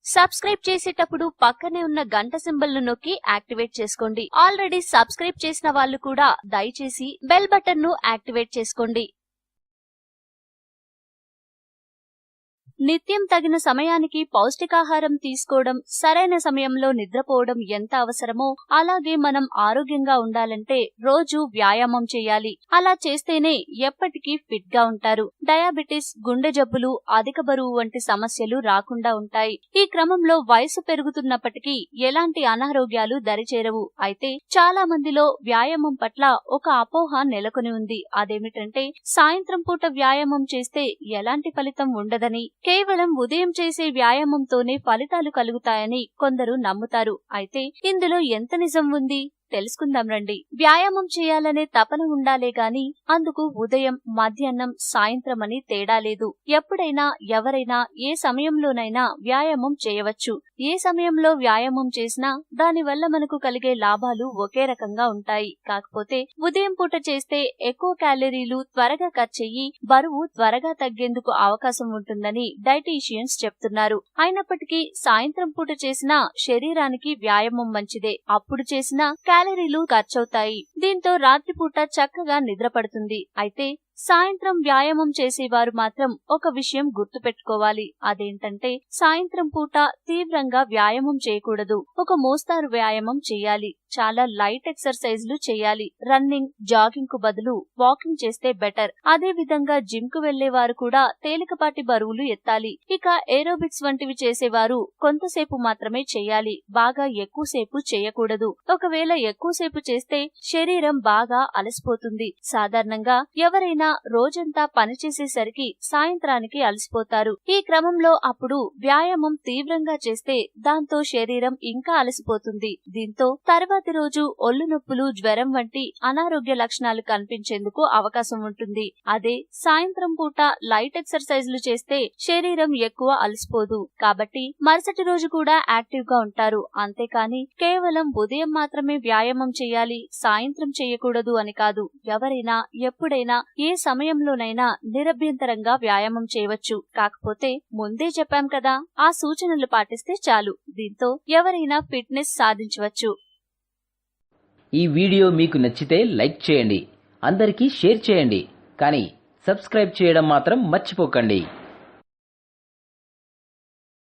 Subscribe చేసేటప్పుడు పక్కనే ఉన్న గంట సింబల్ ను నొక్కి యాక్టివేట్ చేసుకోండి. ఆల్రెడీ సబ్స్క్రైబ్ చేసిన వాళ్ళు కూడా దయచేసి బెల్ బటన్ ను యాక్టివేట్ చేసుకోండి. నిత్యం తగిన సమయానికి పౌష్టికాహారం తీసుకోవడం, సరైన సమయంలో నిద్రపోవడం ఎంత అవసరమో అలాగే మనం ఆరోగ్యంగా ఉండాలంటే రోజు వ్యాయామం చేయాలి. అలా చేస్తేనే ఎప్పటికీ ఫిట్ గా ఉంటారు. డయాబెటిస్, గుండె జబ్బులు, అధిక బరువు వంటి సమస్యలు రాకుండా ఉంటాయి. ఈ క్రమంలో వయసు పెరుగుతున్నప్పటికీ ఎలాంటి అనారోగ్యాలు దరిచేరవు. అయితే చాలా మందిలో వ్యాయామం పట్ల ఒక అపోహ నెలకొని ఉంది. అదేమిటంటే సాయంత్రం పూట వ్యాయామం చేస్తే ఎలాంటి ఫలితం ఉండదని, కేవలం ఉదయం చేసే వ్యాయామంతోనే ఫలితాలు కలుగుతాయని కొందరు నమ్ముతారు. అయితే ఇందులో ఎంత నిజం ఉంది తెలుసుకుందాం రండి. వ్యాయామం చేయాలనే తపన ఉండాలే గాని అందుకు ఉదయం, మధ్యాహ్నం, సాయంత్రం అని తేడా లేదు. ఎప్పుడైనా ఎవరైనా ఏ సమయంలోనైనా వ్యాయామం చేయవచ్చు. ఏ సమయంలో వ్యాయామం చేసినా దానివల్ల మనకు కలిగే లాభాలు ఒకే రకంగా ఉంటాయి. కాకపోతే ఉదయం పూట చేస్తే ఎక్కువ క్యాలరీలు త్వరగా ఖర్చయ్యి బరువు త్వరగా తగ్గేందుకు అవకాశం ఉంటుందని డైటీషియన్స్ చెప్తున్నారు. అయినప్పటికీ సాయంత్రం పూట చేసినా శరీరానికి వ్యాయామం మంచిదే. అప్పుడు చేసినా క్యాలరీలు ఖర్చవుతాయి. దీంతో రాత్రిపూట చక్కగా నిద్రపడుతుంది. అయితే సాయంత్రం వ్యాయామం చేసేవారు మాత్రం ఒక విషయం గుర్తుపెట్టుకోవాలి. అదేంటంటే సాయంత్రం పూట తీవ్రంగా వ్యాయామం చేయకూడదు. ఒక మోస్తారు వ్యాయామం చేయాలి. చాలా లైట్ ఎక్సర్సైజ్లు చేయాలి. రన్నింగ్, జాగింగ్ కు బదులు వాకింగ్ చేస్తే బెటర్. అదే విధంగా జిమ్ కు వెళ్లేవారు కూడా తేలికపాటి బరువులు ఎత్తాలి. ఇక ఏరోబిక్స్ వంటివి చేసేవారు కొంతసేపు మాత్రమే చేయాలి. బాగా ఎక్కువసేపు చేయకూడదు. ఒకవేళ ఎక్కువసేపు చేస్తే శరీరం బాగా అలసిపోతుంది. సాధారణంగా ఎవరైనా రోజంతా పనిచేసేసరికి సాయంత్రానికి అలసిపోతారు. ఈ క్రమంలో అప్పుడు వ్యాయామం తీవ్రంగా చేస్తే దాంతో శరీరం ఇంకా అలసిపోతుంది. దీంతో తర్వాతి రోజు ఒళ్ళు నొప్పులు, జ్వరం వంటి అనారోగ్య లక్షణాలు కనిపించేందుకు అవకాశం ఉంటుంది. అదే సాయంత్రం పూట లైట్ ఎక్సర్సైజ్లు చేస్తే శరీరం ఎక్కువ అలసిపోదు. కాబట్టి మరుసటి రోజు కూడా యాక్టివ్ గా ఉంటారు. అంతేకాని కేవలం ఉదయం మాత్రమే వ్యాయామం చేయాలి, సాయంత్రం చేయకూడదు అని కాదు. ఎవరైనా ఎప్పుడైనా ఏ సమయంలోనైనా నిరభ్యంతరంగా వ్యాయామం చేయవచ్చు. కాకపోతే ముందే చెప్పాం కదా, ఆ సూచనలు పాటిస్తే చాలు. దీంతో ఎవరైనా ఫిట్నెస్ సాధించవచ్చు. ఈ వీడియో మీకు నచ్చితే లైక్ చేయండి, అందరికీ షేర్ చేయండి, కానీ సబ్స్క్రైబ్ చేయడం మాత్రం మర్చిపోకండి.